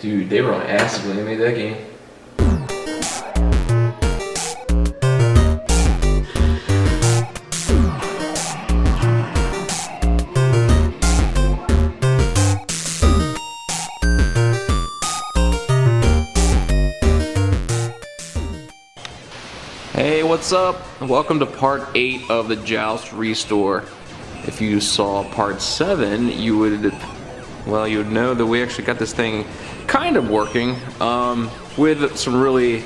Dude, they were on acid when they made that game. Hey, what's up? Welcome to part 8 of the Joust restore. If you saw part 7, you would know that we actually got this thing kind of working with some really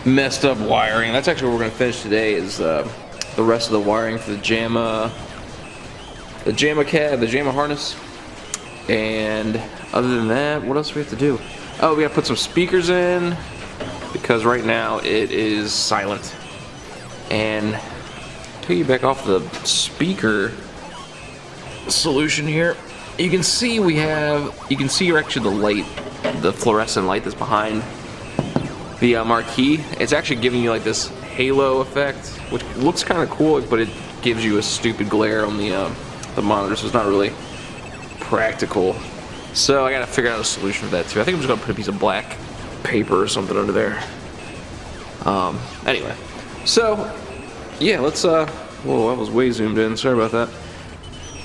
messed up wiring. That's actually what we're going to finish today is the rest of the wiring for the JAMMA cab, the JAMMA harness. And other than that, what else do we have to do? Oh, we got to put some speakers in, because right now it is silent. And to piggyback off the speaker solution here, you can see actually the light, the fluorescent light that's behind the marquee. It's actually giving you like this halo effect, which looks kind of cool, but it gives you a stupid glare on the monitor, so it's not really practical. So I gotta figure out a solution for that too. I think I'm just gonna put a piece of black paper or something under there. Anyway, so yeah, let's whoa, I was way zoomed in, sorry about that.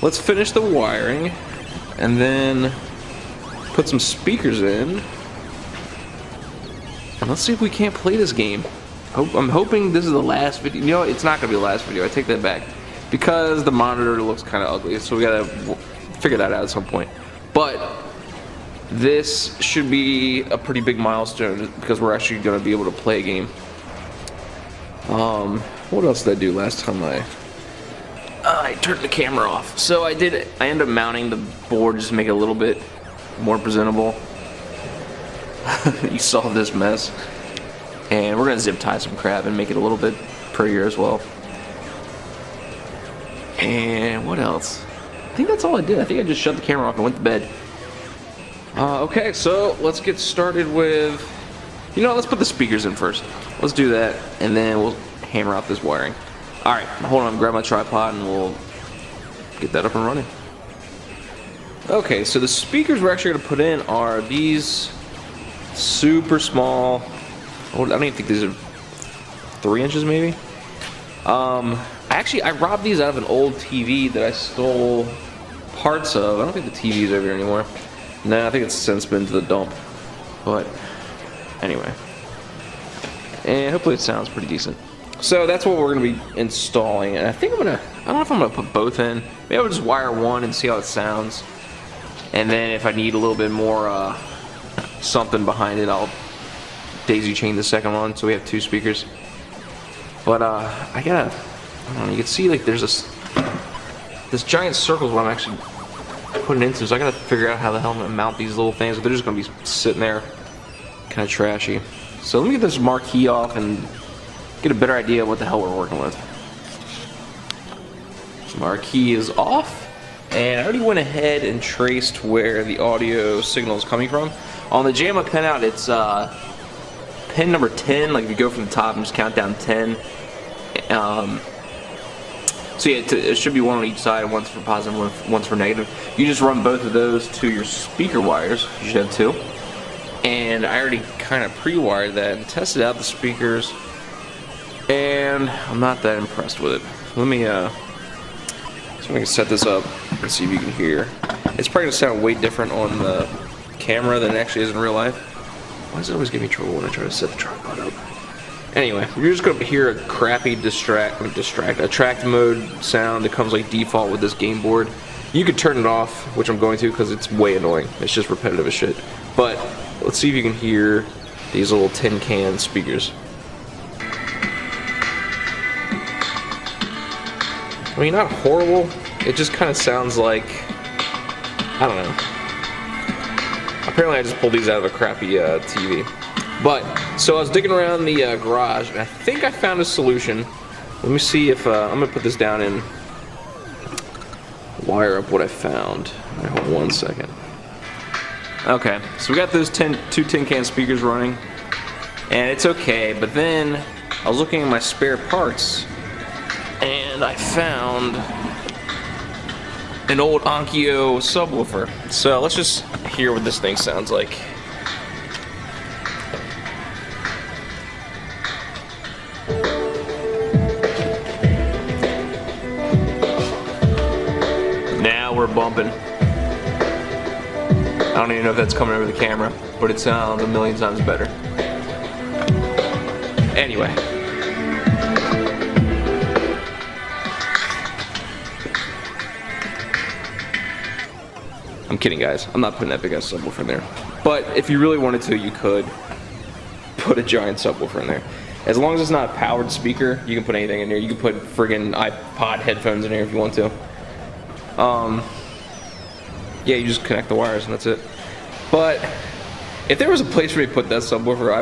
Let's finish the wiring and then put some speakers in, and let's see if we can't play this game. I'm hoping this is the last video. You know, it's not gonna be the last video, I take that back, because the monitor looks kind of ugly, so we gotta figure that out at some point. But this should be a pretty big milestone because we're actually going to be able to play a game. What else did I do last time I turned the camera off? So I ended up mounting the board just to make it a little bit more presentable. You saw this mess. And we're going to zip tie some crap and make it a little bit prettier as well. And what else? I think that's all I did. I think I just shut the camera off and went to bed. Okay, so let's get started with, let's put the speakers in first. Let's do that, and then we'll hammer out this wiring. Alright, hold on, grab my tripod, and we'll get that up and running. Okay, so the speakers we're actually going to put in are these super small, I don't even think these are 3 inches maybe. I robbed these out of an old TV that I stole parts of. I don't think the TV's over here anymore. Nah, I think it's since been to the dump. But anyway, and hopefully it sounds pretty decent. So that's what we're gonna be installing, and I think I don't know if I'm gonna put both in. Maybe I'll just wire one and see how it sounds, and then if I need a little bit more something behind it, I'll daisy chain the second one so we have 2 speakers. But I don't know, you can see like there's this giant circle is what I'm actually putting into, so I gotta figure out how the hell I'm gonna mount these little things. They're just gonna be sitting there kind of trashy. So let me get this marquee off and get a better idea of what the hell we're working with. Marquee is off, and I already went ahead and traced where the audio signal is coming from. On the JAMMA pinout, it's pin number 10, like if you go from the top and just count down 10. So yeah, it should be one on each side, one's for positive, one's for negative. You just run both of those to your speaker wires. You should have 2. And I already kind of pre-wired that and tested out the speakers, and I'm not that impressed with it. Let me set this up and see if you can hear. It's probably gonna sound way different on the camera than it actually is in real life. Why does it always give me trouble when I try to set the tripod up? Anyway, you're just going to hear a crappy attract mode sound that comes like default with this game board. You could turn it off, which I'm going to because it's way annoying. It's just repetitive as shit. But let's see if you can hear these little tin can speakers. I mean, not horrible. It just kind of sounds like, I don't know. Apparently I just pulled these out of a crappy TV. But, so I was digging around the garage, and I think I found a solution. Let me see if, I'm going to put this down and wire up what I found. All right, hold on 1 second. Okay, so we got those 2 tin can speakers running, and it's okay, but then I was looking at my spare parts, and I found an old Onkyo subwoofer. So let's just hear what this thing sounds like. bumping. I don't even know if that's coming over the camera, but it sounds a million times better. Anyway. I'm kidding, guys. I'm not putting that big ass subwoofer in there. But if you really wanted to, you could put a giant subwoofer in there. As long as it's not a powered speaker, you can put anything in there. You can put friggin' iPod headphones in there if you want to. Yeah, you just connect the wires and that's it. But if there was a place for me to put that subwoofer, I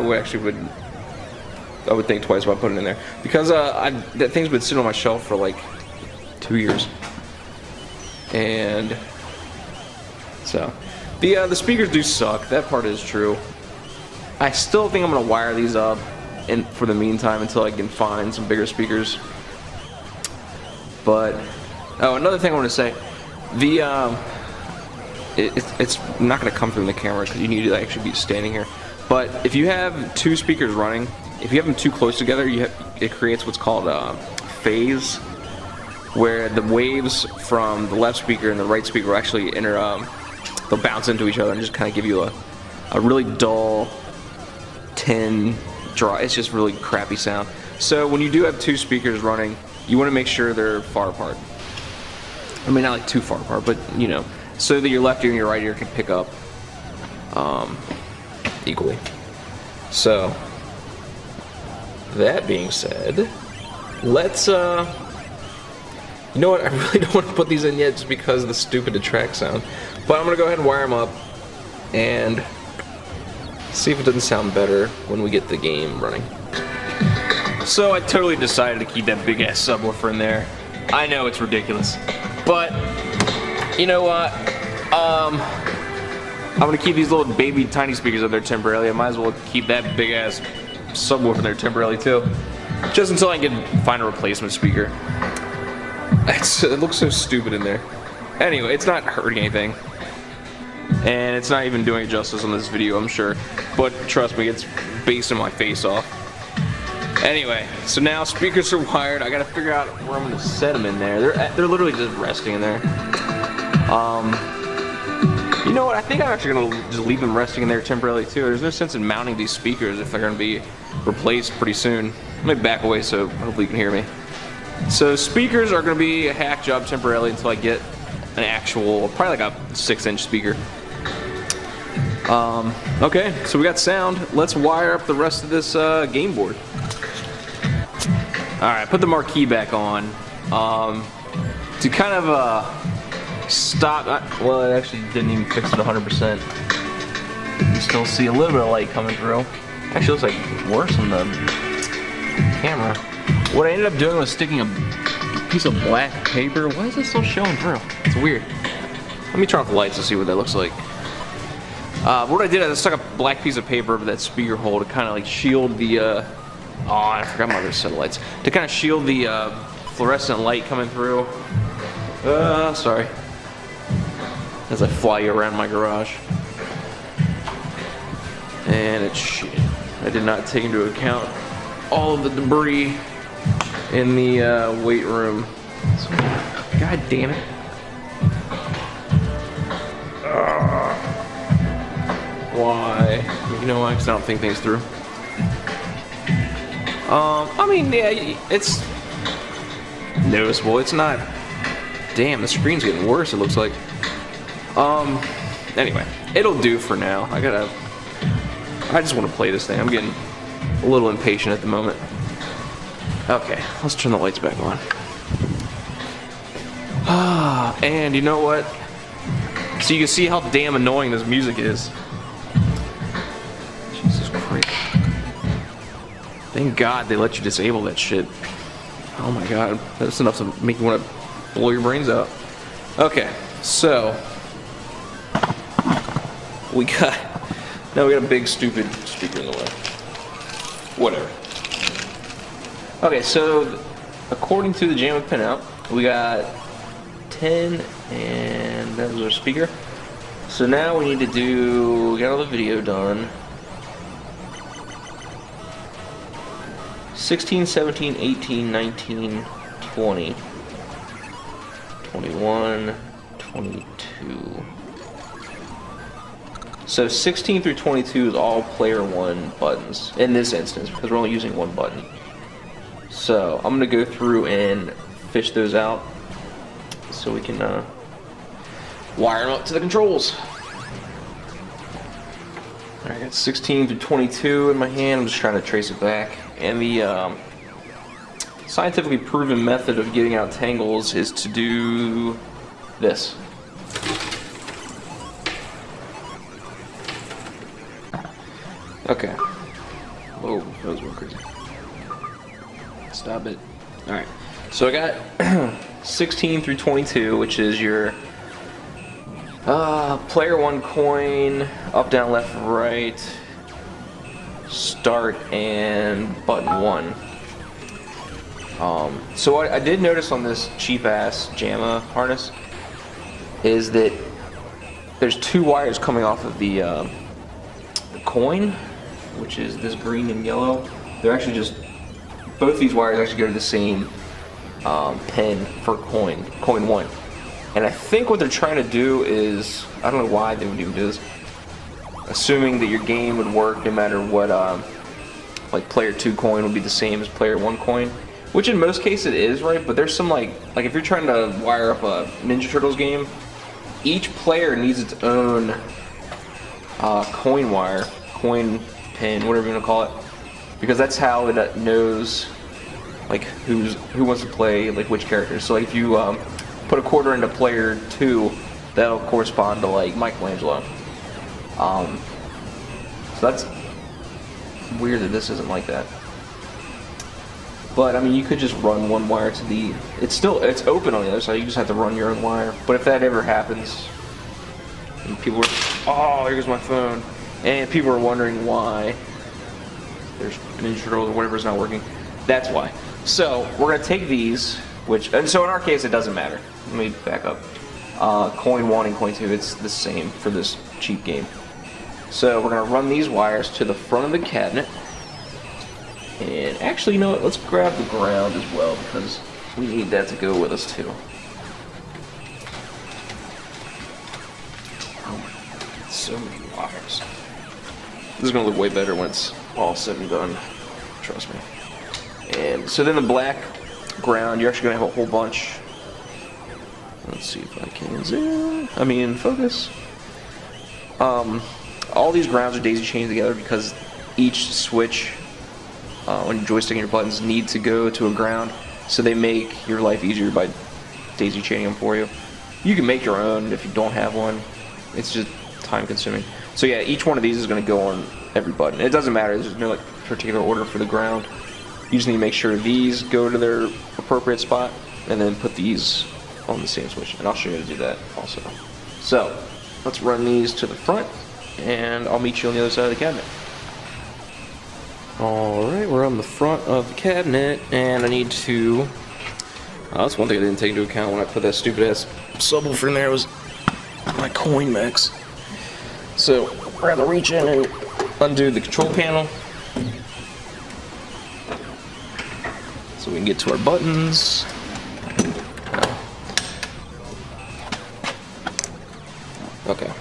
would think twice about putting it in there, because that thing's been sitting on my shelf for like 2 years, and so the speakers do suck. That part is true. I still think I'm gonna wire these up, and for the meantime, until I can find some bigger speakers. But oh, another thing I want to say, it's not going to come through in the camera because you need to actually be standing here. But if you have two speakers running, if you have them too close together, it creates what's called phase, where the waves from the left speaker and the right speaker will actually they'll bounce into each other and just kind of give you a really dull, tin, dry. It's just really crappy sound. So when you do have two speakers running, you want to make sure they're far apart. I mean, not like too far apart, but you know, so that your left ear and your right ear can pick up equally. So that being said, let's you know what, I really don't want to put these in yet just because of the stupid detract sound, but I'm gonna go ahead and wire them up and see if it doesn't sound better when we get the game running. So I totally decided to keep that big ass subwoofer in there. I know it's ridiculous, but you know what? I'm gonna keep these little baby tiny speakers up there temporarily. I might as well keep that big ass subwoofer there temporarily too, just until I can find a replacement speaker. It looks so stupid in there. Anyway, it's not hurting anything, and it's not even doing justice on this video, I'm sure. But trust me, it's basing my face off. Anyway, so now speakers are wired. I gotta figure out where I'm gonna set them in there. They're literally just resting in there. You know what? I think I'm actually gonna just leave them resting in there temporarily too. There's no sense in mounting these speakers if they're gonna be replaced pretty soon. Let me back away so hopefully you can hear me. So speakers are gonna be a hack job temporarily until I get an actual, probably like a 6-inch speaker. Okay, so we got sound. Let's wire up the rest of this game board. Alright, put the marquee back on. To kind of stop, well, it actually didn't even fix it 100%. You still see a little bit of light coming through. Actually looks like worse on the camera. What I ended up doing was sticking a piece of black paper. Why is it still showing through? It's weird. Let me turn off the lights to see what that looks like. What I did is I stuck a black piece of paper over that speaker hole to kind of like shield the, oh, I forgot my other set of lights. To kind of shield the fluorescent light coming through. Sorry. As I fly you around my garage. And it's shit. I did not take into account all of the debris in the weight room. So, God damn it. Why? You know why? Because I don't think things through. I mean, yeah, it's noticeable. It's not. Damn, the screen's getting worse, it looks like. Anyway, it'll do for now. I just want to play this thing. I'm getting a little impatient at the moment. Okay, let's turn the lights back on. And you know what? So you can see how damn annoying this music is. Jesus Christ. Thank God they let you disable that shit. Oh my God, that's enough to make you want to blow your brains out. Okay, so we got a big stupid speaker in the way. Whatever. Okay, so according to the JAMMA pinout, we got 10, and that was our speaker. So now we need to we got all the video done. 16, 17, 18, 19, 20, 21, 22. So 16 through 22 is all player 1 buttons in this instance because we're only using one button. So I'm going to go through and fish those out so we can wire them up to the controls. Alright, I got 16 through 22 in my hand. I'm just trying to trace it back. And the scientifically proven method of getting out tangles is to do this. Okay. Whoa, that was real crazy. Stop it. Alright. So I got 16 through 22, which is your player 1 coin, up, down, left, right, start, and button 1. So what I did notice on this cheap-ass JAMMA harness is that there's 2 wires coming off of the coin, which is this green and yellow. They're actually just, both these wires actually go to the same pin for coin 1. And I think what they're trying to do is, I don't know why they would even do this, assuming that your game would work no matter what, like player 2 coin would be the same as player 1 coin, which in most cases it is, right? But there's some like if you're trying to wire up a Ninja Turtles game, each player needs its own coin pin, whatever you want to call it, because that's how it knows like who wants to play like which characters. So like if you put a quarter into player 2, that'll correspond to like Michelangelo. So that's weird that this isn't like that. But I mean, you could just run one wire to the. It's open on the other side. You just have to run your own wire. But if that ever happens, and people are, oh, here goes my phone, and people are wondering why there's Ninja Turtles or whatever is not working. That's why. So we're gonna take these, and so in our case it doesn't matter. Let me back up. Coin 1 and coin 2, it's the same for this cheap game. So we're gonna run these wires to the front of the cabinet. And actually, you know what? Let's grab the ground as well because we need that to go with us too. Oh my God, so many wires. This is gonna look way better when it's all said and done. Trust me. And so then the black ground, you're actually gonna have a whole bunch. Let's see if I can zoom. Focus. All these grounds are daisy chained together because each switch on your joystick and your buttons need to go to a ground, so they make your life easier by daisy chaining them for you. You can make your own if you don't have one. It's just time consuming. So yeah, each one of these is going to go on every button. It doesn't matter. There's no like particular order for the ground. You just need to make sure these go to their appropriate spot, and then put these on the same switch. And I'll show you how to do that also. So let's run these to the front, and I'll meet you on the other side of the cabinet. Alright, we're on the front of the cabinet, and I need to... that's one thing I didn't take into account when I put that stupid ass subwoofer in there, was my coin mix. So, we're going to reach in and undo the control panel so we can get to our buttons. Okay,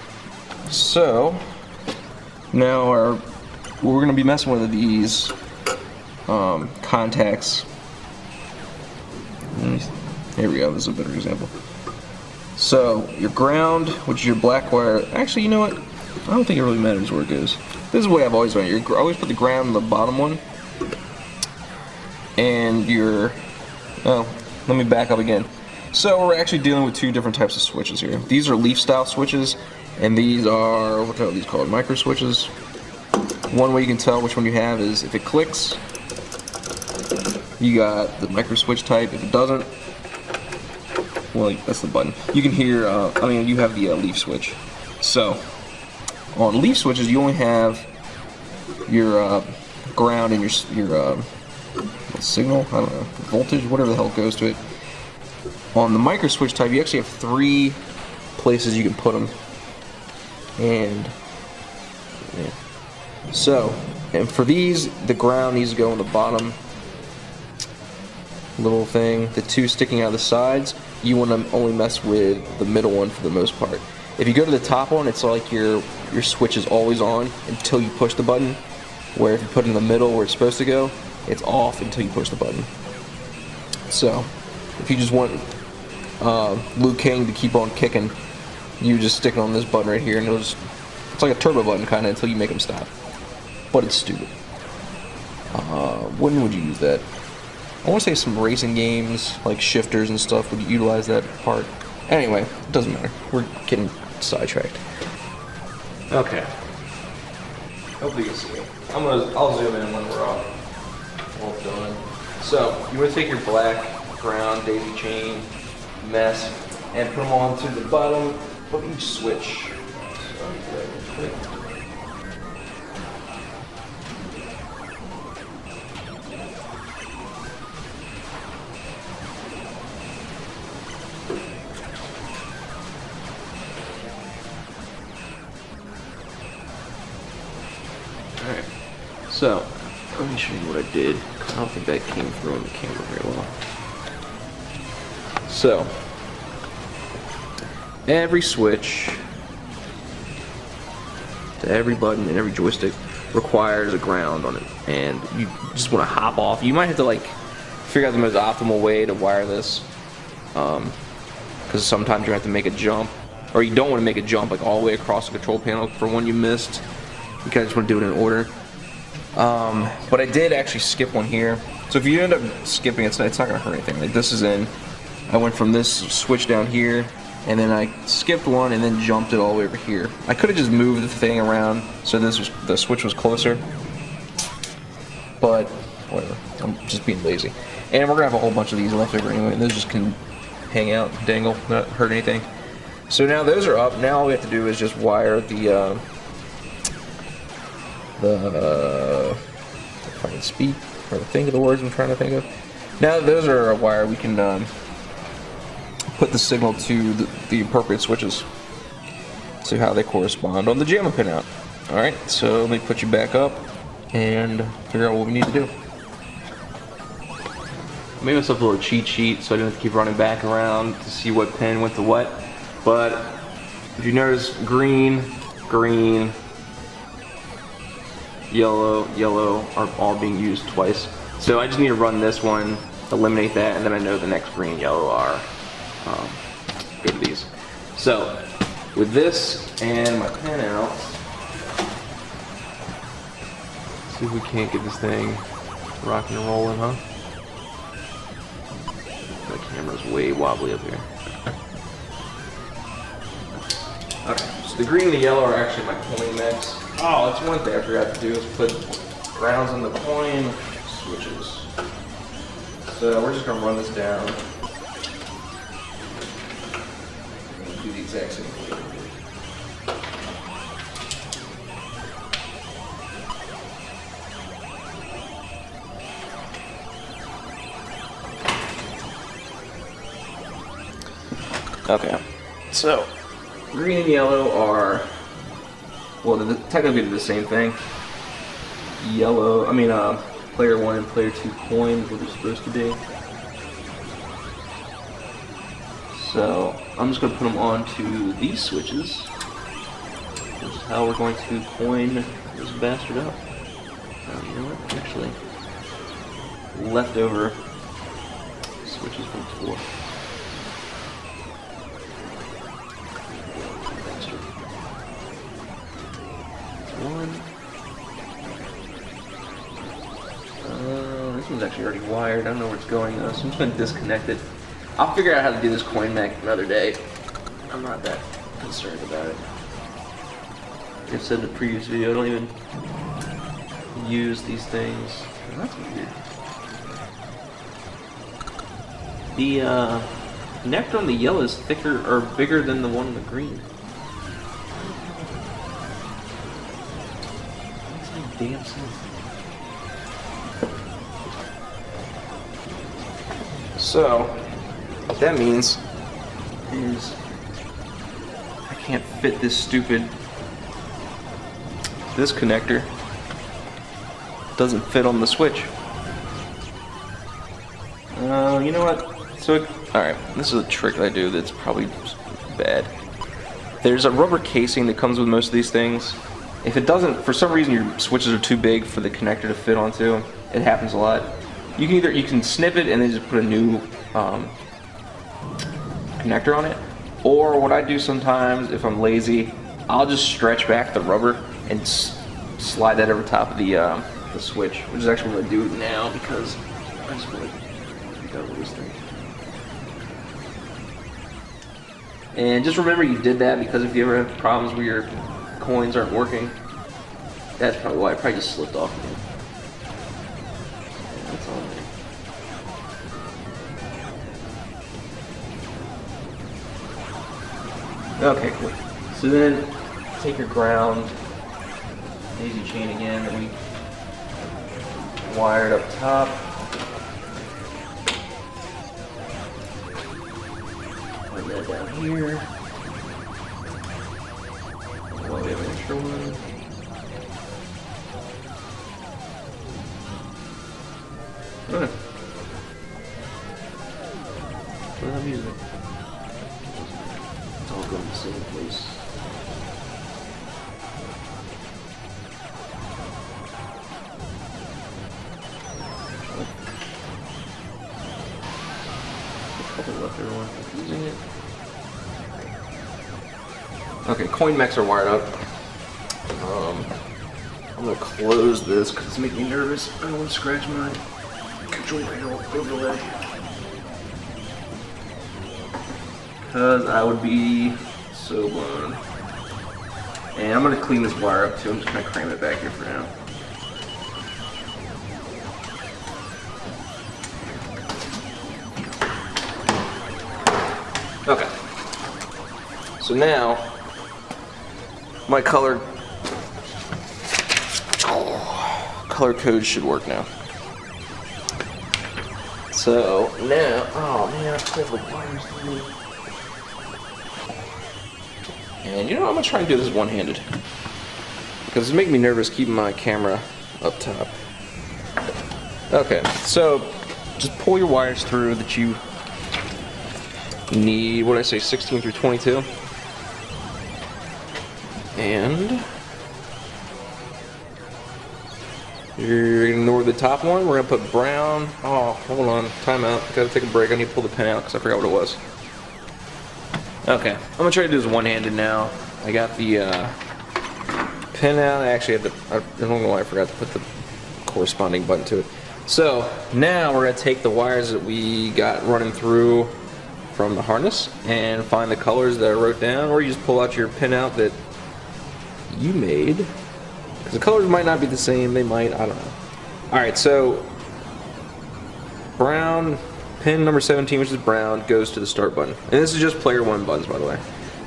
so now we're going to be messing with these contacts. Here we go, this is a better example. So your ground, which is your black wire, actually, you know what, I don't think it really matters where it goes. This is the way I've always done it. I always put the ground on the bottom one, and let me back up again. So we're actually dealing with 2 different types of switches here. These are leaf style switches, and these are, what are these called, micro switches. One way you can tell which one you have is if it clicks, you got the micro switch type. If it doesn't, well, that's the button. You can hear, you have the leaf switch. So on leaf switches, you only have your ground and your signal, I don't know, voltage, whatever the hell goes to it. On the micro switch type, you actually have 3 places you can put them. And yeah. So, and for these, the ground needs to go on the bottom little thing, the 2 sticking out of the sides. you want to only mess with the middle one for the most part. If you go to the top one, it's like your switch is always on until you push the button, where if you put it in the middle where it's supposed to go, it's off until you push the button. So, if you just want Liu Kang to keep on kicking, you just stick it on this button right here, and it's like a turbo button kind of until you make him stop. But it's stupid. When would you use that? I want to say some racing games, like shifters and stuff, would utilize that part. Anyway, it doesn't matter. We're getting sidetracked. Okay. Hopefully you can see it. I'll zoom in when we're all done. So, you want to take your black, brown, daisy chain, mess, and put them onto the bottom of each switch. Alright, so let me show you what I did. I don't think that came through on the camera very well. So, every switch to every button and every joystick requires a ground on it, and you just want to hop off. You might have to like figure out the most optimal way to wire this, because sometimes you have to make a jump, or you don't want to make a jump like all the way across the control panel for one you missed. You kind of just want to do it in order. But I did actually skip one here, so if you end up skipping it, it's not going to hurt anything. Like this is in. I went from this switch down here, and then I skipped one and then jumped it all the way over here. I could have just moved the thing around so the switch was closer, but whatever. I'm just being lazy. And we're gonna have a whole bunch of these left over anyway, and those just can hang out, dangle, not hurt anything. So now those are up. Now all we have to do is just wire the if I can speak or think of the words I'm trying to think of. Now that those are a wire, we can put the signal to the appropriate switches to how they correspond on the JAMMA pinout. Alright, so let me put you back up and figure out what we need to do. I made myself a little cheat sheet so I didn't have to keep running back around to see what pin went to what. But if you notice, green, green, yellow, yellow are all being used twice. So I just need to run this one, eliminate that, and then I know the next green and yellow are go to these. So with this and my pen out, see if we can't get this thing rocking and rolling, huh? The camera's way wobbly up here. Okay, so the green and the yellow are actually my coin mix. Oh, that's one thing I forgot to do is put grounds on the coin switches. So we're just gonna run this down. Do the exact same thing. Okay, so green and yellow are, well, technically they're the same thing. Yellow, player 1 and player 2 coins, what they're supposed to be. So I'm just going to put them onto these switches. This is how we're going to coin this bastard up. You know what? Actually, leftover switches from before. One. This one's actually already wired. I don't know where it's going though, so I'm just going to disconnect it. I'll figure out how to do this coin mech another day. I'm not that concerned about it. Like I said in the previous video, I don't even use these things. Oh, that's weird. The connector on the yellow is thicker or bigger than the one on the green. Damn sense. So, what that means is I can't fit this connector doesn't fit on the switch. You know what? So Alright, this is a trick that I do that's probably bad. There's a rubber casing that comes with most of these things. If it doesn't, for some reason your switches are too big for the connector to fit onto, it happens a lot. You can snip it and then just put a new connector on it. Or what I do sometimes, if I'm lazy, I'll just stretch back the rubber and slide that over top of the switch, which is actually what I do now because I just want to be done with this thing. And just remember you did that because if you ever have problems where your coins aren't working, that's probably why. I probably just slipped off again. Yeah, that's all there. Okay, cool. So then take your ground daisy chain again that we wired up top. Put that down here. Oh, we have an extra one. Alright. What am I using? It's all going to the same place. Left everyone confusing it. Okay, coin mechs are wired up. I'm gonna close this because it's making me nervous. I don't want to scratch my joint overlay. Because I would be so blown. And I'm gonna clean this wire up too. I'm just gonna cram it back here for now. Okay, so now my color code should work now. So now, oh man, I still have the wires through. And you know, I'm gonna try and do this one-handed because it's making me nervous keeping my camera up top. Okay, so just pull your wires through that you need, what did I say, 16 through 22. And you're gonna ignore the top one. We're gonna put brown. Oh, hold on, timeout. Gotta take a break. I need to pull the pen out because I forgot what it was. Okay, I'm gonna try to do this one-handed now. I got the pen out. I actually had I don't know why I forgot to put the corresponding button to it. So now we're gonna take the wires that we got running through from the harness and find the colors that I wrote down, or you just pull out your pin out that you made, because the colors might not be the same, they might, I don't know. Alright, so brown, pin number 17, which is brown, goes to the start button. And this is just player 1 buttons, by the way.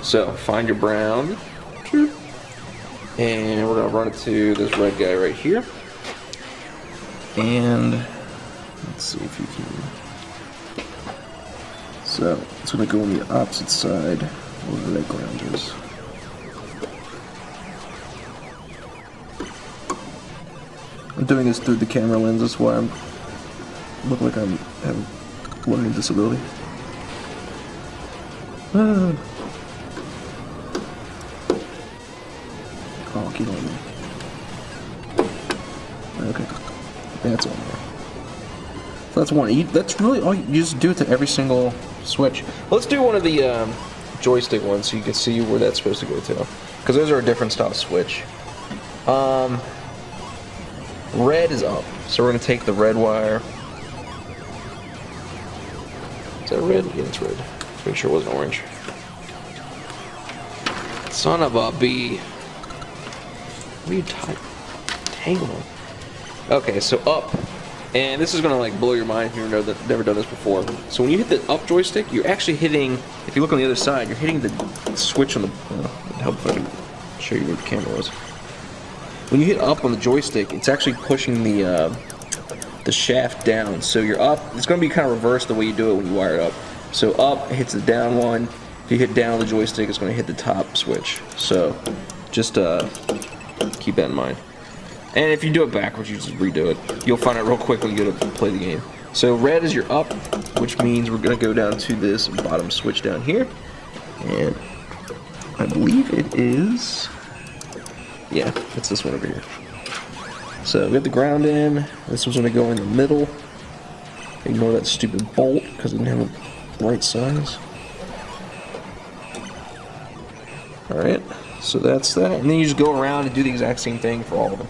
So find your brown, and we're going to run it to this red guy right here. And let's see if you can. So it's going to go on the opposite side where the red ground is. I'm doing this through the camera lens, that's why I look like I have a learning disability. Oh, get on me. Okay, that's on there. So that's one. That's really all. You just do it to every single switch. Let's do one of the joystick ones so you can see where that's supposed to go to, because those are a different style switch. Red is up, so we're going to take the red wire. Is that red? Yeah, it's red. Let's make sure it wasn't orange. Son of a bee. What are you tangling? Okay, so up. And this is going to like blow your mind if you've never done this before. So when you hit the up joystick, you're actually hitting, if you look on the other side, you're hitting the switch on the, help if I can show you where the camera was. When you hit up on the joystick, it's actually pushing the shaft down. So you're up, it's going to be kind of reversed the way you do it when you wire it up. So up hits the down one. If you hit down on the joystick, it's going to hit the top switch. So just keep that in mind. And if you do it backwards, you just redo it. You'll find out real quick when you go to play the game. So red is your up, which means we're gonna go down to this bottom switch down here. And I believe it is, yeah, it's this one over here. So we have the ground in, this one's gonna go in the middle. Ignore that stupid bolt, because it didn't have the right size. Alright, so that's that. And then you just go around and do the exact same thing for all of them.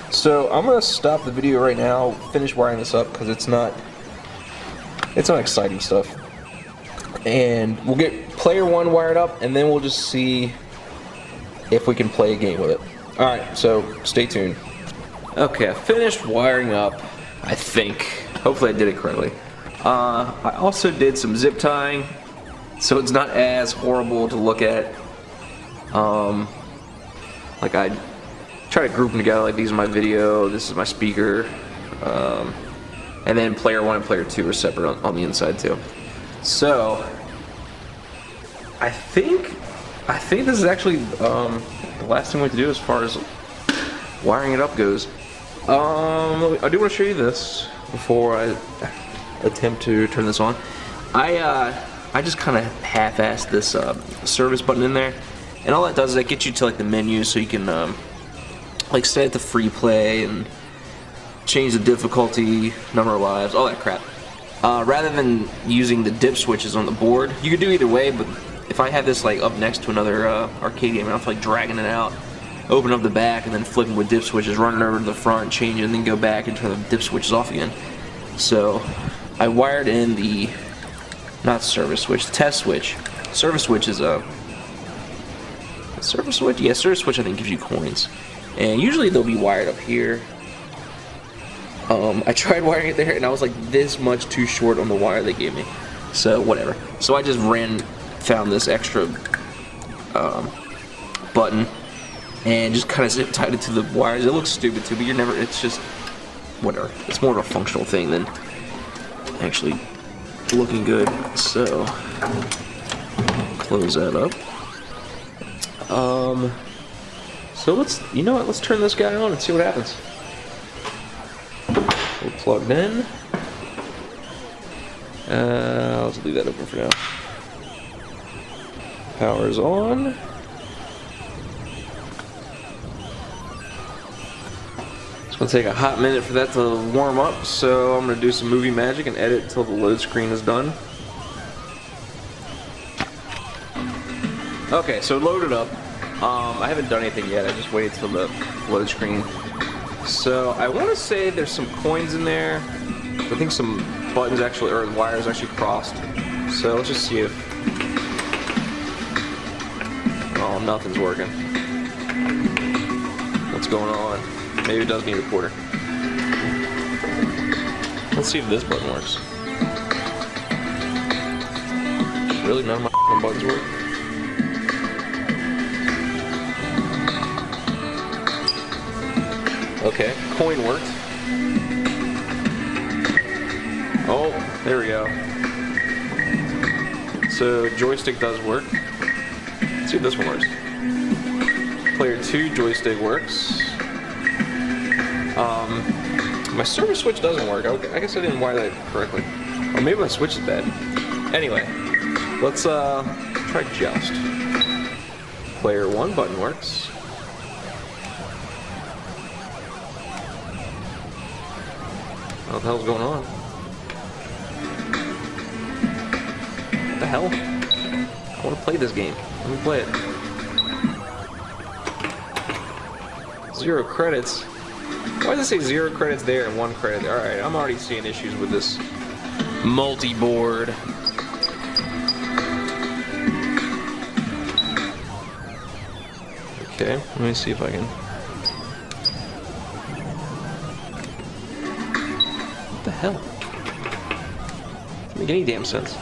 So I'm gonna stop the video right now, finish wiring this up, because it's not exciting stuff. And we'll get player 1 wired up, and then we'll just see if we can play a game with it. Alright, so stay tuned. Okay, I finished wiring up, I think. Hopefully I did it correctly. I also did some zip tying, so it's not as horrible to look at. Like I try to group them together, like these are my video, this is my speaker, and then player 1 and player 2 are separate on the inside too. So I think this is actually the last thing we have to do as far as wiring it up goes. I do want to show you this before I attempt to turn this on. I just kind of half-assed this service button in there, and all that does is that gets you to like the menu, so you can like set it to free play and change the difficulty, number of lives, all that crap. Rather than using the dip switches on the board, you could do either way, but if I have this like up next to another arcade game, I don't feel like dragging it out, open up the back and then flipping with dip switches, running over to the front, change it, and then go back and turn the dip switches off again. So I wired in the, not service switch, the test switch. Service switch is a service switch? Yeah, service switch I think gives you coins. And usually they'll be wired up here. I tried wiring it there and I was like this much too short on the wire they gave me. So whatever. So I just found this extra button and just kind of zip tied it to the wires. It looks stupid too, but you're never, it's just whatever. It's more of a functional thing than actually looking good. So close that up. So you know what, let's turn this guy on and see what happens. We're plugged in. Let's leave that open for now. Power's on. It's gonna take a hot minute for that to warm up, so I'm gonna do some movie magic and edit till the load screen is done. Okay, so loaded up. I haven't done anything yet, I just waited till the load screen. So I want to say there's some coins in there. I think some buttons actually, or wires actually crossed. So let's just see if, oh, nothing's working. What's going on? Maybe it does need a quarter. Let's see if this button works. Really, none of my buttons work? Okay, coin worked. Oh, there we go. So joystick does work. Let's see if this one works. Player 2 joystick works. My service switch doesn't work. I guess I didn't wire that correctly. Or maybe my switch is bad. Anyway, let's try Joust. Player 1 button works. What the hell's going on? What the hell? I want to play this game. Let me play it. 0 credits. Why does it say 0 credits there and 1 credit there? Alright, I'm already seeing issues with this multi-board. Okay, let me see if I can. What the hell? Doesn't make any damn sense.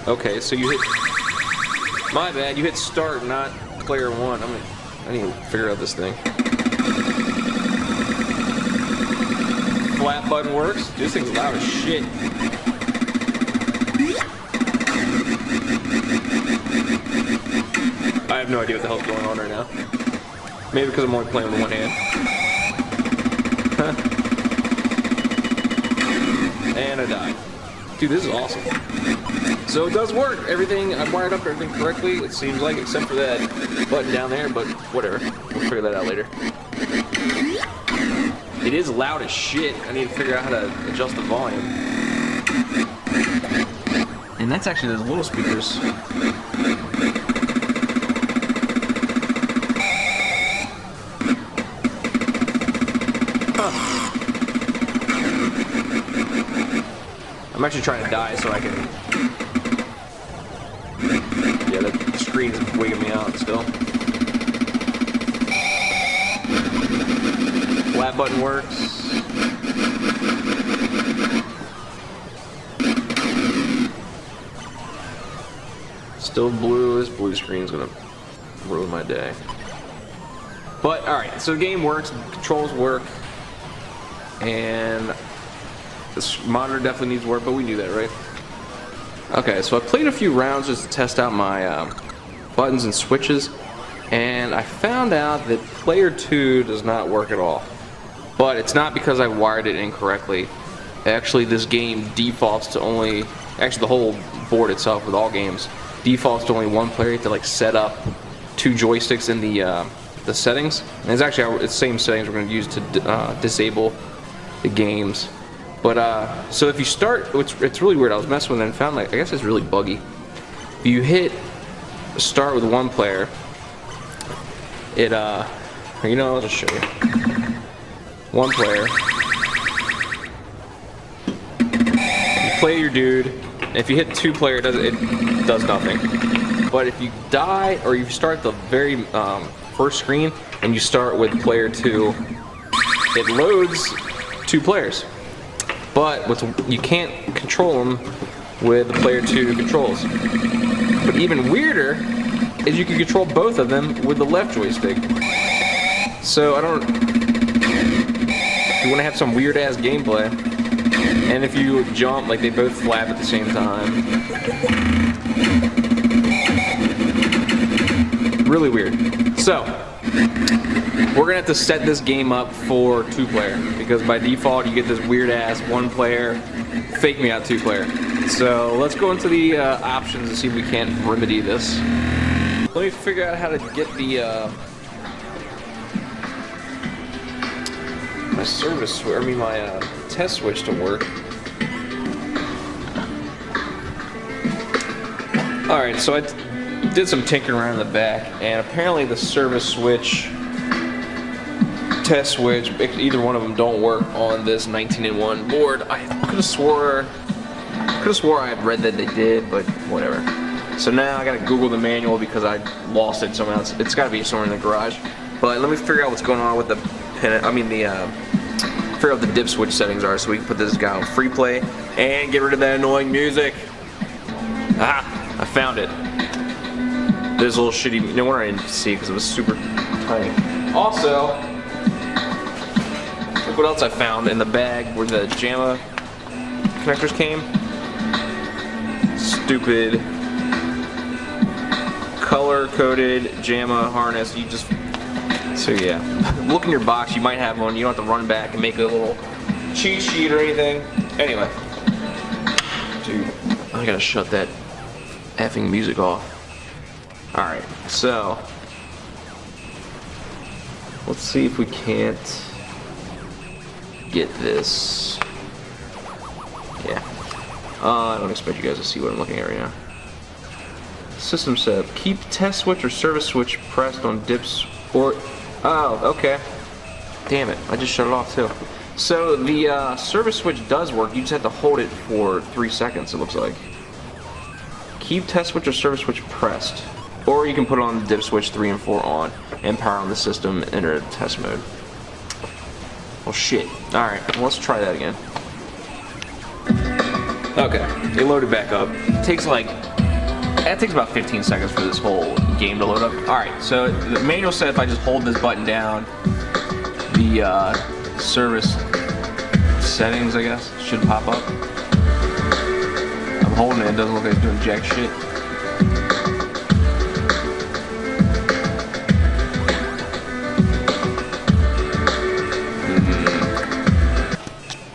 Okay, so you hit. My bad, you hit start, not player 1. I need to figure out this thing. Flat button works. Dude, this thing's loud as shit. I have no idea what the hell's going on right now. Maybe because I'm only playing with one hand. Huh. And I died. Dude, this is awesome. So it does work. Everything, I've wired up everything correctly, it seems like, except for that button down there, but whatever. We'll figure that out later. It is loud as shit. I need to figure out how to adjust the volume. And that's actually those little speakers. I'm actually trying to die so I can... Yeah, the screen's wigging me out still. Flat button works. Still blue. This blue screen's gonna ruin my day. But alright, so the game works, the controls work, and this monitor definitely needs work, but we knew that, right? Okay, so I played a few rounds just to test out my buttons and switches, and I found out that player 2 does not work at all. But it's not because I wired it incorrectly. Actually, this game defaults to only, actually the whole board itself with all games, defaults to only one player. You have to like set up 2 joysticks in the settings. And it's actually the same settings we're going to use to disable the games. But so if you start, it's really weird. I was messing with it and found, like, I guess it's really buggy. If you hit start with one player, it you know, I'll just show you. One player. You play your dude. And if you hit 2 player, it does nothing. But if you die, or you start at the very first screen and you start with player 2, it loads 2 players. But you can't control them with the player 2 controls. But even weirder is you can control both of them with the left joystick. So I don't. If you want to have some weird ass gameplay, and if you jump, like, they both flap at the same time. Really weird. So we're gonna have to set this game up for 2 player, because by default you get this weird ass 1 player, fake me out 2 player. So let's go into the options and see if we can't remedy this. Let me figure out how to get the my service, I mean my test switch to work. Alright, so I did some tinkering around in the back, and apparently the service switch, test switch, either one of them don't work on this 19-in-1 board. I could have swore I had read that they did, but whatever. So now I gotta Google the manual because I lost it somehow. It's gotta be somewhere in the garage. But let me figure out what's going on with the pin. I mean figure out what the dip switch settings are, so we can put this guy on free play and get rid of that annoying music. Ah, I found it. There's a little shitty. No wonder I didn't see it because it was super tiny. Also, look what else I found in the bag where the JAMMA connectors came. Stupid color-coded JAMMA harness. You just, so yeah, look in your box. You might have one. You don't have to run back and make a little cheat sheet or anything. Anyway, dude, I gotta shut that effing music off. All right, so let's see if we can't get this. Yeah. I don't expect you guys to see what I'm looking at right now. System setup. Keep test switch or service switch pressed on dips or... Oh, okay. Damn it. I just shut it off too. So the service switch does work. You just have to hold it for 3 seconds, it looks like. Keep test switch or service switch pressed. Or you can put on the dip switch 3 and 4 on and power on the system and enter test mode. Well, shit. Alright, well, let's try that again. Okay, it loaded back up. It takes about 15 seconds for this whole game to load up. Alright, so the manual said if I just hold this button down, the service settings, I guess, should pop up. I'm holding it, it doesn't look like it's doing jack shit.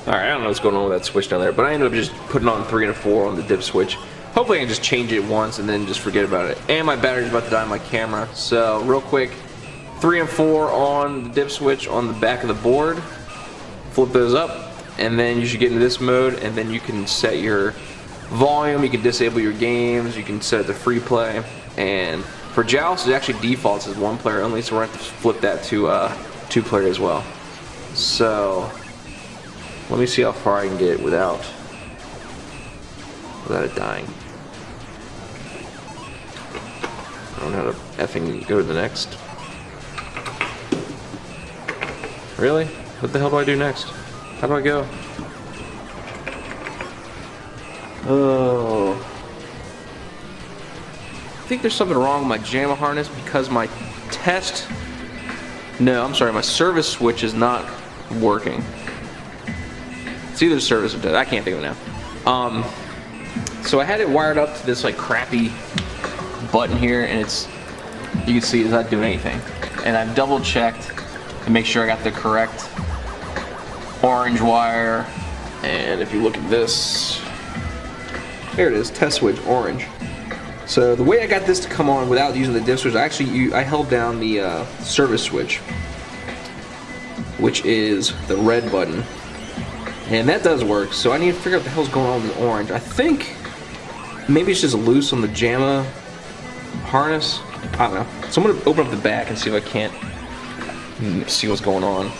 Alright, I don't know what's going on with that switch down there, but I ended up just putting on 3 and a 4 on the dip switch. Hopefully I can just change it once and then just forget about it. And my battery's about to die on my camera, so real quick, 3 and 4 on the dip switch on the back of the board. Flip those up, and then you should get into this mode, and then you can set your volume, you can disable your games, you can set it to free play, and for Joust it actually defaults as 1 player only, so we're going to have to flip that to 2 player as well. So let me see how far I can get without it dying. I don't know how to effing go to the next. Really? What the hell do I do next? How do I go? Oh. I think there's something wrong with my JAMMA harness because my test... No, I'm sorry, my service switch is not working. It's either service or test. I can't think of it now. So I had it wired up to this like crappy button here, and it's, you can see it's not doing anything. And I've double checked to make sure I got the correct orange wire, and if you look at this, there it is, test switch orange. So the way I got this to come on without using the dip switch, I held down the service switch, which is the red button, and that does work. So I need to figure out what the hell's going on with the orange. I think maybe it's just loose on the JAMMA harness. I don't know. So I'm gonna open up the back and see if I can't see what's going on.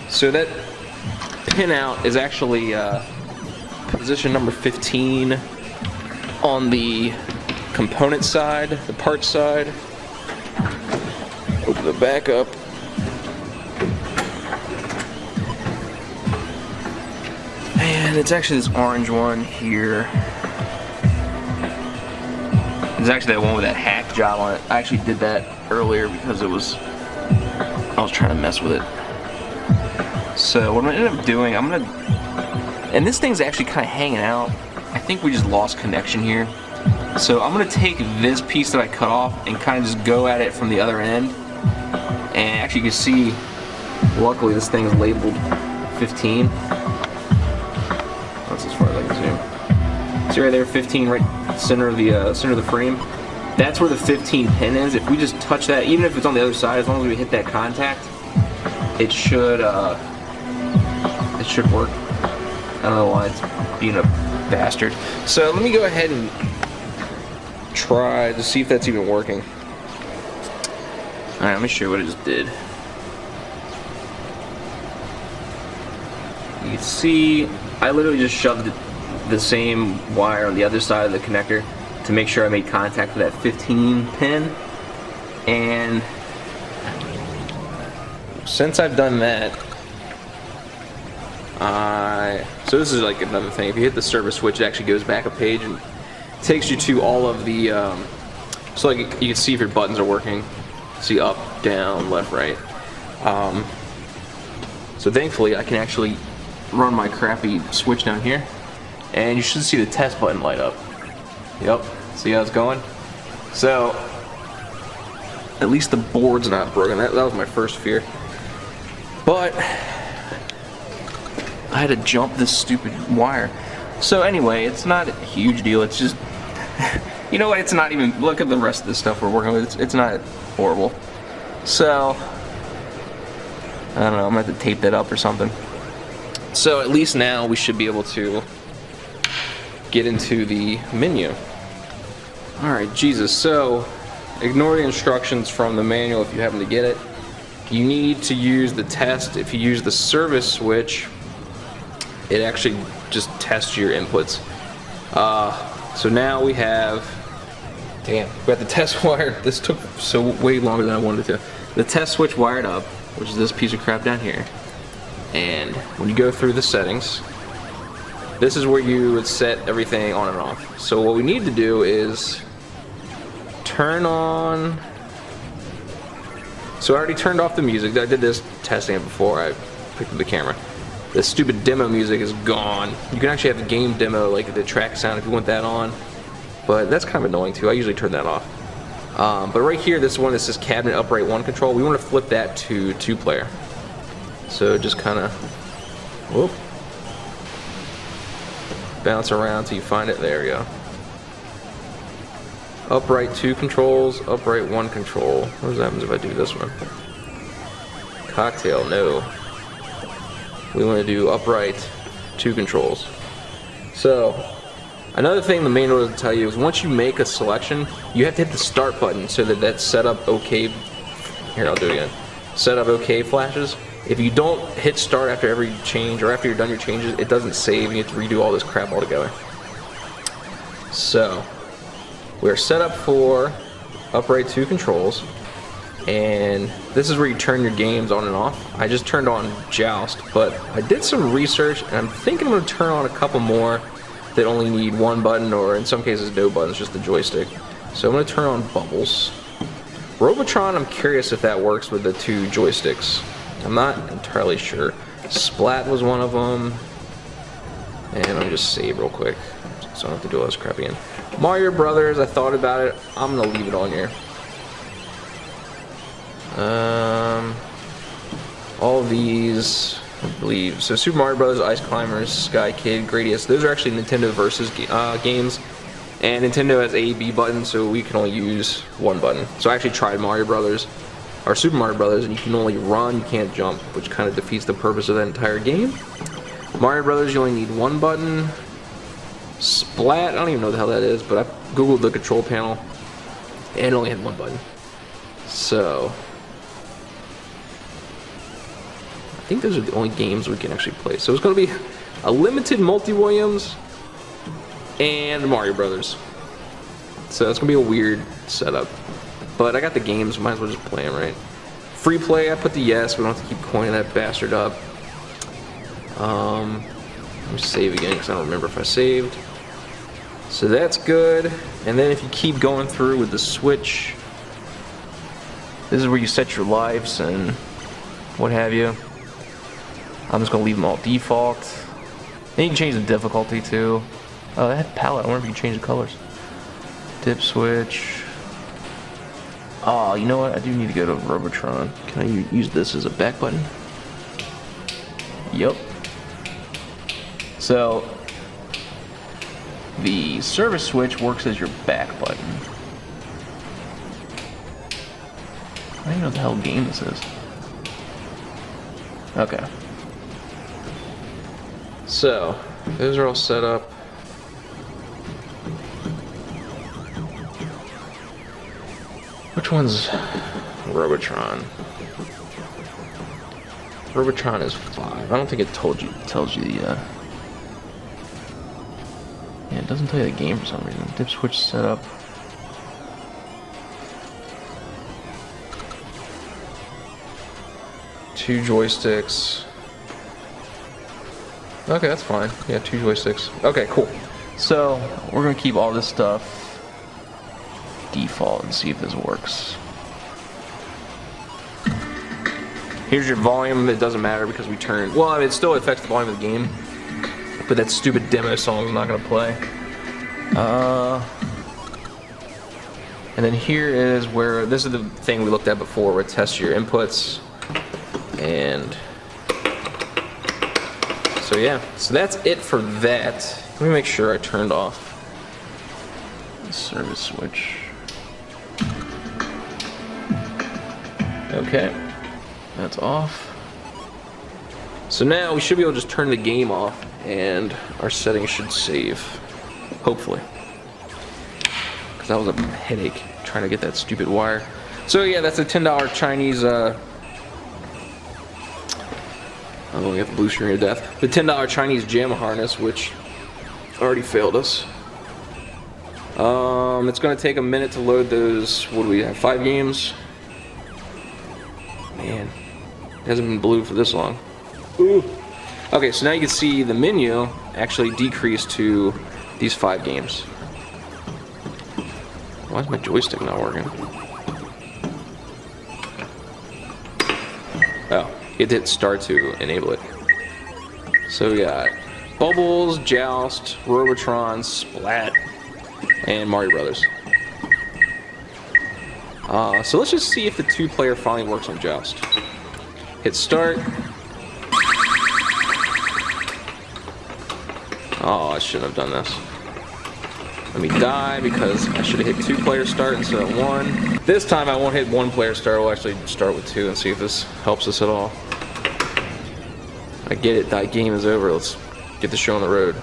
So that pinout is actually position number 15 on the component side, the part side. Open the back up. And it's actually this orange one here. It's actually that one with that hack job on it. I actually did that earlier because I was trying to mess with it. So what I'm gonna end up doing, and this thing's actually kind of hanging out. I think we just lost connection here. So I'm gonna take this piece that I cut off and kind of just go at it from the other end. And actually you can see, luckily this thing is labeled 15. That's as far as I can zoom. See right there, 15, right center of the frame. That's where the 15 pin is. If we just touch that, even if it's on the other side, as long as we hit that contact, it should work. I don't know why it's being a bastard. So let me go ahead and try to see if that's even working. Alright, let me show you what I just did. You can see I literally just shoved the same wire on the other side of the connector to make sure I made contact with that 15 pin. And since I've done that, so this is like another thing. If you hit the service switch, it actually goes back a page and takes you to all of the, so like you can see if your buttons are working. See up, down, left, right. So thankfully I can actually run my crappy switch down here, and you should see the test button light up. Yep, see how it's going? So at least the board's not broken. That was my first fear. But I had to jump this stupid wire. So anyway, it's not a huge deal. It's just, you know what, it's not even, look at the rest of the stuff we're working with. It's not horrible. So I don't know, I'm gonna have to tape that up or something. So at least now we should be able to get into the menu. Alright, Jesus, so ignore the instructions from the manual if you happen to get it. You need to use the test. If you use the service switch, it actually just tests your inputs. So now we have, damn, we got the test wire. This took way longer than I wanted to. The test switch wired up, which is this piece of crap down here. And when you go through the settings, this is where you would set everything on and off. So what we need to do is turn on, so I already turned off the music. I did this testing it before I picked up the camera. The stupid demo music is gone. You can actually have the game demo, like the track sound if you want that on, but that's kind of annoying too. I usually turn that off. But right here, this one that says cabinet upright 1 control, we want to flip that to 2 player. So just kind of, whoop, bounce around till you find it. There we go. Upright 2 controls, upright 1 control. What happens if I do this one? Cocktail, no. We want to do upright 2 controls. So, another thing the manual doesn't tell you is once you make a selection, you have to hit the start button so that that setup OK. Here, I'll do it again. Setup OK flashes. If you don't hit start after every change or after you're done your changes, it doesn't save and you have to redo all this crap altogether. So, we're set up for upright 2 controls, and this is where you turn your games on and off. I just turned on Joust, but I did some research and I'm thinking I'm going to turn on a couple more that only need 1 button, or in some cases no buttons, just the joystick. So I'm going to turn on Bubbles. Robotron, I'm curious if that works with the 2 joysticks. I'm not entirely sure. Splat was one of them. And let me just save real quick so I don't have to do all this crap again. Mario Brothers, I thought about it. I'm going to leave it on here. All of these, I believe. So Super Mario Brothers, Ice Climbers, Sky Kid, Gradius. Those are actually Nintendo Versus games. And Nintendo has A, B buttons, so we can only use 1 button. So I actually tried Mario Brothers, or Super Mario Brothers, and you can only run, you can't jump, which kind of defeats the purpose of that entire game. Mario Brothers, you only need 1 button. Splat, I don't even know what the hell that is, but I googled the control panel, and it only had 1 button. So, I think those are the only games we can actually play. So it's going to be a limited Multi-Williams and Mario Brothers. So it's going to be a weird setup. But I got the games, might as well just play them, right? Free play, I put the yes, we don't have to keep coining that bastard up. Let me save again because I don't remember if I saved. So that's good. And then if you keep going through with the switch, this is where you set your lives and what have you. I'm just going to leave them all default. Then you can change the difficulty too. Oh, that palette, I wonder if you can change the colors. Dip switch. Oh, you know what? I do need to go to Robotron. Can I use this as a back button? Yep. So, the service switch works as your back button. I don't even know what the hell game this is. Okay. So, those are all set up. Which one's Robotron? Robotron is 5. I don't think it tells you the yeah, it doesn't tell you the game for some reason. Dip switch setup. Two joysticks. Okay, that's fine. Yeah, 2 joysticks. Okay, cool. So we're gonna keep all this stuff default and see if this works. Here's your volume. It doesn't matter because we turned. Well, I mean, it still affects the volume of the game, but that stupid demo song is not gonna play. And then here is where this is the thing we looked at before, where it tests your inputs. And so yeah, so that's it for that. Let me make sure I turned off the service switch. Okay, that's off. So now we should be able to just turn the game off and our settings should save, hopefully. Because that was a headache trying to get that stupid wire. So yeah, that's a $10 Chinese, oh, we got the blue screen of death. The $10 Chinese JAMMA harness, which already failed us. It's going to take a minute to load those, what do we have, 5 games? Man, it hasn't been blue for this long. Ooh. Okay, so now you can see the menu actually decreased to these 5 games. Why is my joystick not working? Oh, you have to hit start to enable it. So we got Bubbles, Joust, Robotron, Splat, and Mario Brothers. So let's just see if the 2-player finally works on Joust. Hit start. Oh, I shouldn't have done this. Let me die because I should have hit 2-player start instead of 1. This time I won't hit 1-player start. We'll actually start with 2 and see if this helps us at all. I get it. That game is over. Let's get the show on the road.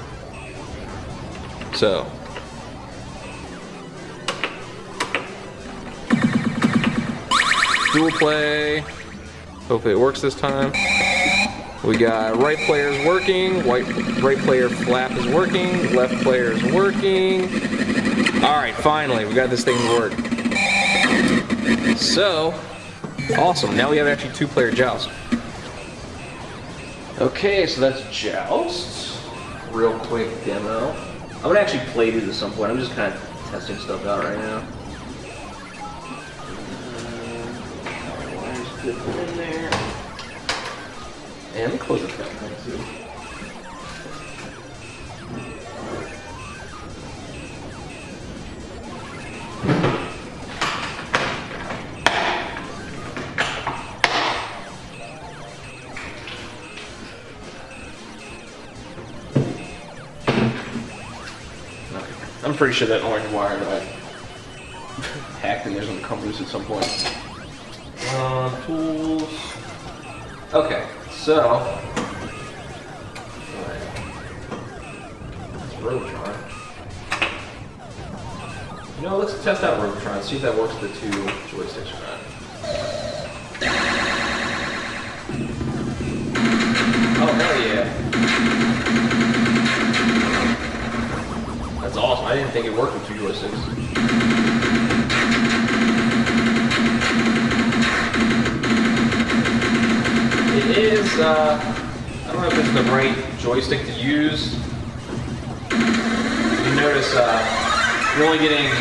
So. Dual play. Hopefully it works this time. We got right player is working, right player flap is working, left player is working. All right, finally, we got this thing to work. So, awesome. Now we have actually 2-player Joust. Okay, so that's Joust. Real quick demo. I'm gonna actually play these at some point. I'm just kind of testing stuff out right now. Put it in there. And let me close this back too. I'm pretty sure that orange wire that I hacked in there's gonna come loose at some point. Tools. Okay, so that's Robotron. You know, let's test out Robotron, see if that works with the 2 joysticks or not. Oh, hell yeah. That's awesome. I didn't think it worked with 2 joysticks. It is, I don't know if it's the right joystick to use. You notice you're only getting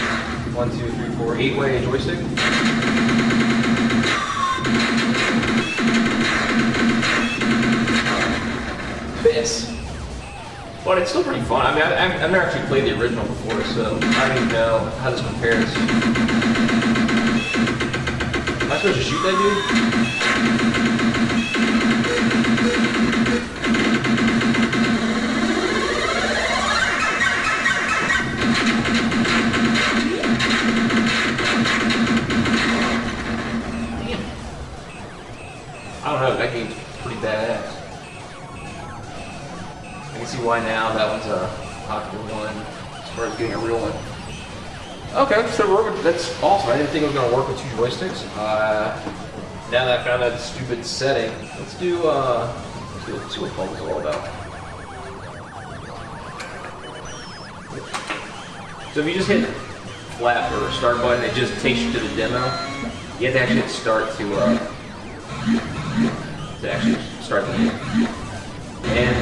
1, 2, 3, 4, 8-way joystick. Fits. But it's still pretty fun. I mean, I've never actually played the original before, so I don't even know how this compares. Am I supposed to shoot that dude? I don't know, that game's pretty badass. I can see why now that one's a popular one as far as getting a real one. Okay, so that's awesome. I didn't think it was going to work with 2 joysticks. Now that I found that stupid setting, let's see what Bubble's all about. So if you just hit flap or start button, it just takes you to the demo. You have to actually hit start to actually start the game. And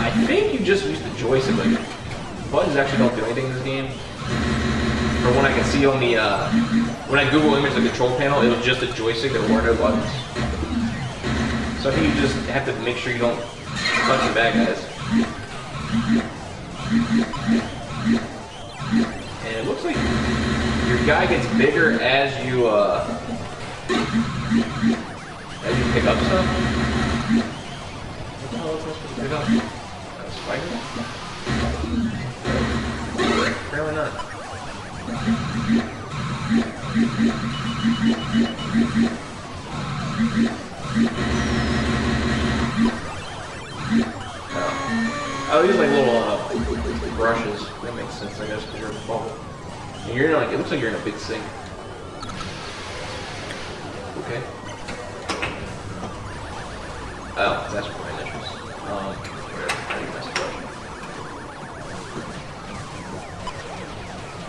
I think you just use the joystick. Like, buttons actually don't do anything in this game. From what I can see on the, when I Google image the control panel, it was just a joystick, there were no buttons. So I think you just have to make sure you don't touch the bad guys. And it looks like your guy gets bigger as you pick up stuff. What the hell is I supposed to pick up? A spider? Apparently not. Oh, these are like little brushes. That makes sense, I guess, because you're in a bubble. And you're like, it looks like you're in a big sink. Okay. Oh, that's for my initials. Whatever. I think that's the brush.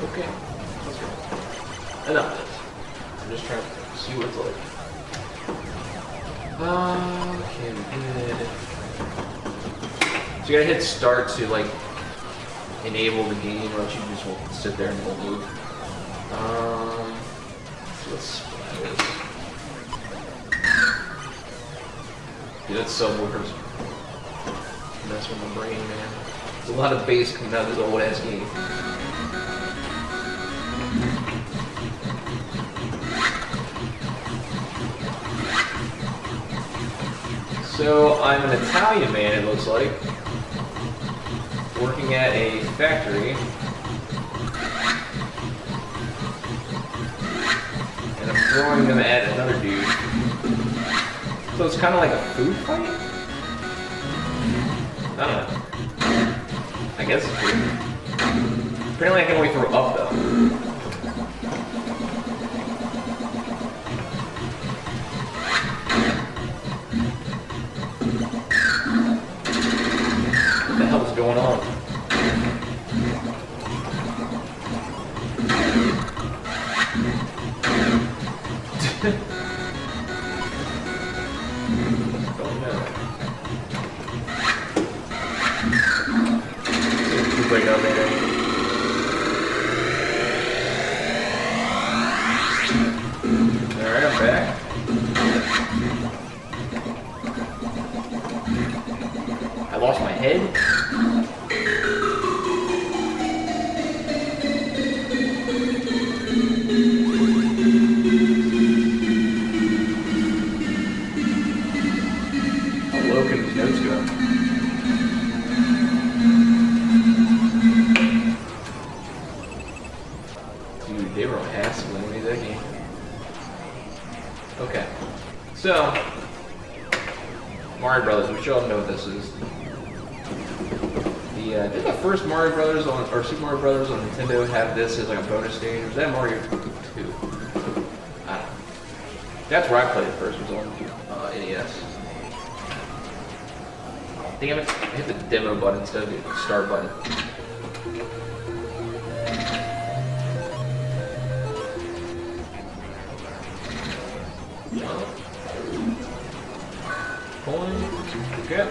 Okay. Let's go. Enough of this. I'm just trying to see what it's like. Okay, we did. So you gotta hit start to like enable the game, or else you just won't sit there and won't move. So let's split this. Dude, that's subwoofers. Mess with my brain, man. There's a lot of bass coming out of this old ass game. So I'm an Italian man, it looks like. working at a factory. And I'm throwing them at another dude. So it's kind of like a food fight? I don't know. I guess it's food. Apparently I can only throw up though. What the hell's going on? Don't know. Seems like out there. Alright, I'm back. I lost my head. How low can these notes go? Dude, they were on acid when they made that game. Okay, so Mario Brothers, which y'all know what this is. Did the first Mario Brothers or Super Mario Brothers on Nintendo have this as like a bonus stage? Or was that Mario 2? I don't know. That's where I played it first, was on NES. Damn it, I hit the demo button instead of the start button. Pulling, okay.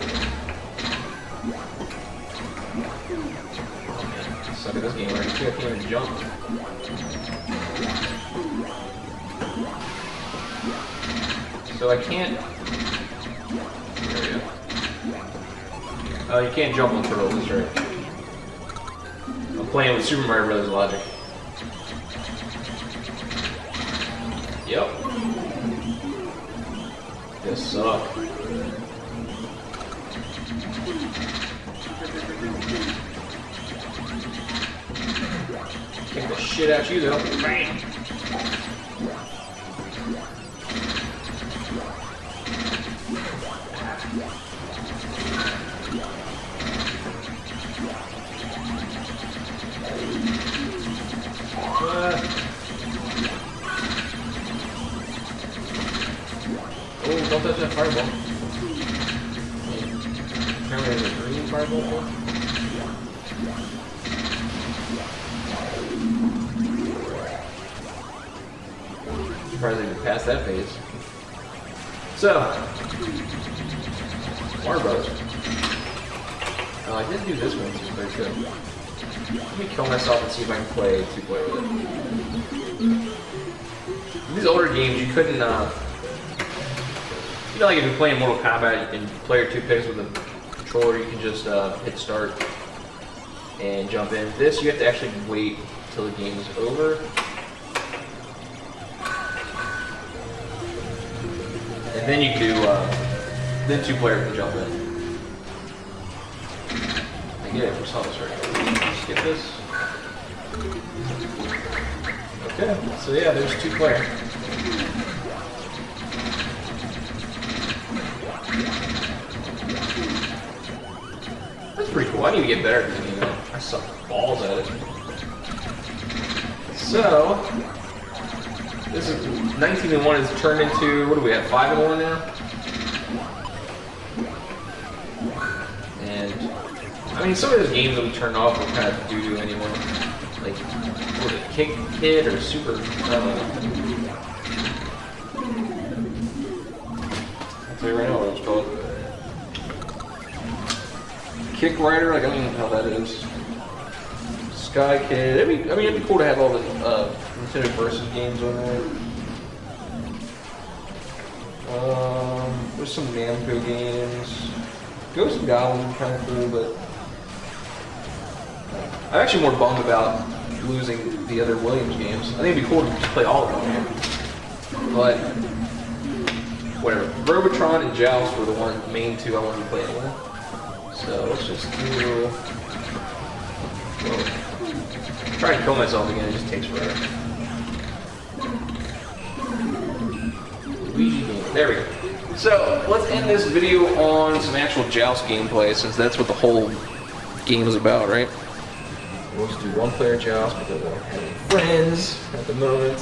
Suck at this game already. I can't even jump. So I can't. There we go. Oh, you can't jump on turtles, that's right. I'm playing with Super Mario Bros. Logic. Yep. This sucks. Kick the shit out you though. Bam! Oh, don't touch that fireball. Apparently there's a green fireball too. Surprised they even passed that phase. So, Mario Bros. Oh, I did do this one, which is very good. Let me kill myself and see if I can play two-player with it. These older games, you couldn't, you know, like if you're playing Mortal Kombat and player 2 picks with a controller, you can just hit start and jump in. This, you have to actually wait till the game is over. And then you can do, then two-player can jump in. I get it, we saw this right here. Skip this. Okay, so yeah, there's two-player. That's pretty cool. I need to get better at this game. I suck balls at it. So, this is 19-1 is turned into, what do we have, 5-1 now? And, I mean, some of those games that we turned off were kind of doo-doo anymore. Like, what was it, Kick Kid or Super, I don't know. I'll tell you right now what it's called. Kick Rider, like, I don't even know how that is. Sky Kid, it'd be cool to have all the Nintendo Versus games on there. There's some Namco games. Ghost and Goblins are kind of cool, but I'm actually more bummed about losing the other Williams games. I think it'd be cool to just play all of them, but whatever. Robotron and Joust were the main two I wanted to play anyway. So let's just do Try to kill myself again, it just takes forever. There we go. So, let's end this video on some actual Joust gameplay, since that's what the whole game is about, right? We'll just do one-player Joust because I don't have any friends at the moment.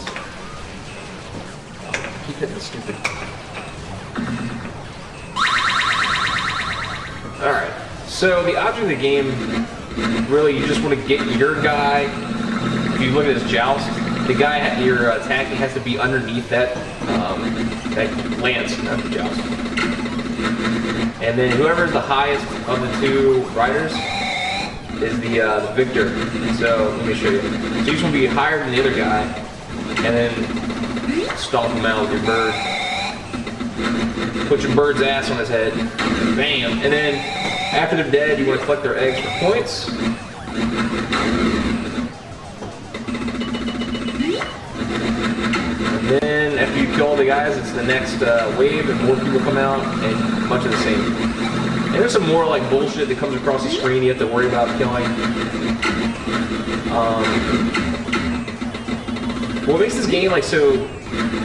Keep hitting the stupid. Alright, so the object of the game, really, you just want to get your guy. If you look at this Joust, the guy you're attacking has to be underneath that lance, not the Joust. And then whoever's the highest of the two riders is the victor. So let me show you. So you just want to be higher than the other guy, and then stomp him out with your bird. Put your bird's ass on his head. Bam. And then after they're dead, you want to collect their eggs for points. And then after you kill all the guys, it's the next wave, and more people come out, and much of the same. And there's some more like bullshit that comes across the screen you have to worry about killing. What makes this game like so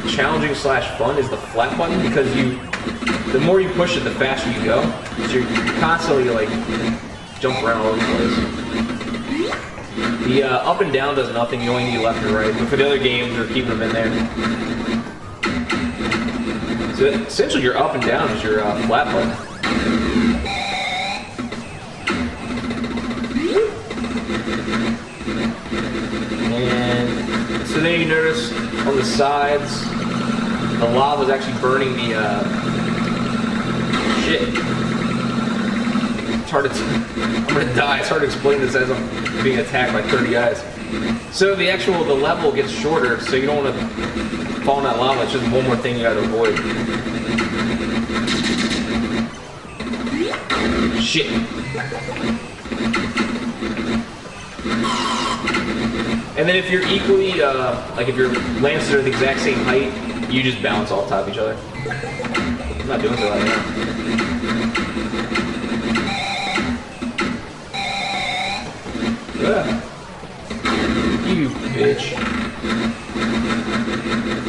challenging / fun is the flat button, because the more you push it, the faster you go. So you're constantly like jump around all over the place. The up and down does nothing, you only need left and right. But for the other games, they're keeping them in there. So essentially your up and down is your flat button. And so then you notice on the sides, the lava is actually burning the shit. It's hard to, I'm gonna die. It's hard to explain this as I'm being attacked by 30 guys. So the level gets shorter, so you don't want to fall in that lava. It's just one more thing you gotta avoid. Shit. And then if you're equally, like if your lances are the exact same height, you just bounce off top of each other. I'm not doing so right now. Yeah. You bitch.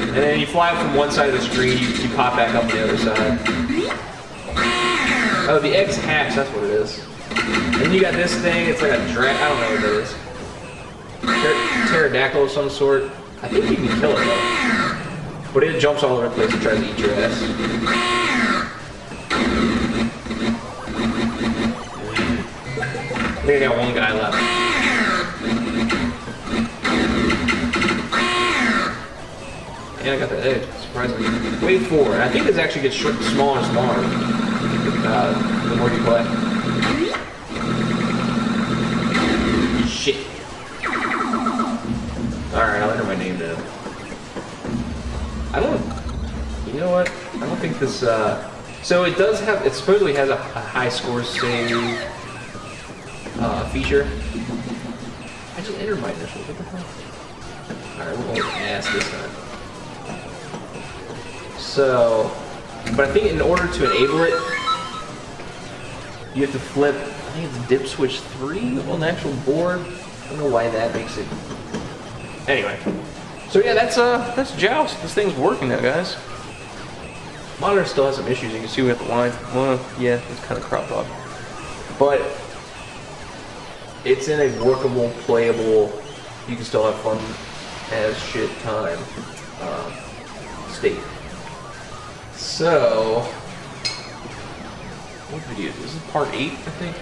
And then you fly from one side of the screen, you pop back up on the other side. Oh, the eggs hatch, that's what it is. And then you got this thing, it's like a I don't know what it is. Pterodactyl of some sort. I think you can kill it though. But it jumps all over the place and tries to eat your ass. I think I got one guy left. And I got the egg, surprisingly. Wave 4. I think this actually gets smaller and smaller the more you play. Shit. Alright, I'll enter my name now. You know what? I don't think this, so it does have, it supposedly has a high score save feature. I just entered my initials, what the hell? Alright, we're going to ask this time. So, but I think in order to enable it, you have to flip, I think it's dip switch 3 on the actual board. I don't know why that makes it. Anyway, so yeah, that's Joust. This thing's working now, guys. Monitor still has some issues. You can see we have the lines. Well, yeah, it's kind of cropped off, but it's in a workable, playable. You can still have fun as shit time state. So, what video? This is part 8, I think.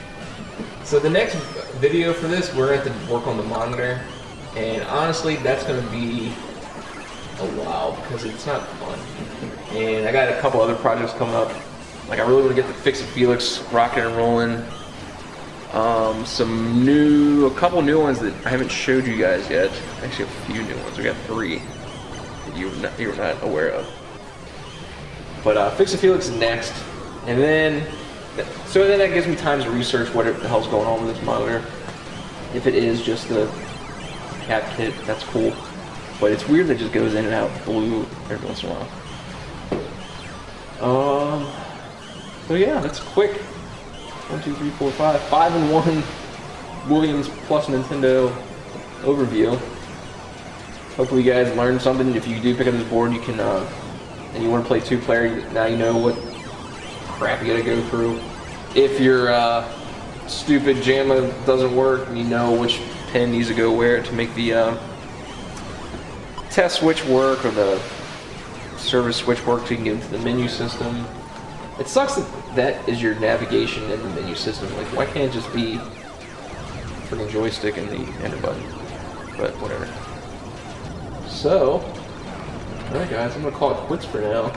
So the next video for this, we're going to have to work on the monitor. And honestly, that's going to be a while because it's not fun. And I got a couple other projects coming up. Like I really want to get the Fix It Felix rocking and rolling. A couple new ones that I haven't showed you guys yet. Actually, a few new ones. We got 3 that you were not aware of. But Fix It Felix is next, and then that gives me time to research what the hell's going on with this monitor. If it is just the cap kit, that's cool. But it's weird that it just goes in and out blue every once in a while. So yeah, that's quick. 1, 2, 3, 4, 5. 5 and 1 Williams Plus Nintendo overview. Hopefully you guys learned something. If you do pick up this board, you can, and you want to play 2-player, now you know what crap you gotta go through. If your stupid JAMMA doesn't work, you know which pin needs to go where to make the test switch work or the service switch work so you can get into the menu system. It sucks that that is your navigation in the menu system. Like, why can't it just be freaking joystick and the enter button? But whatever. So, alright guys, I'm gonna call it quits for now.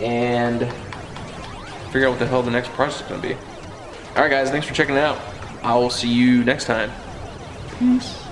And figure out what the hell the next project is gonna be. Alright guys, thanks for checking it out. I will see you next time. Peace.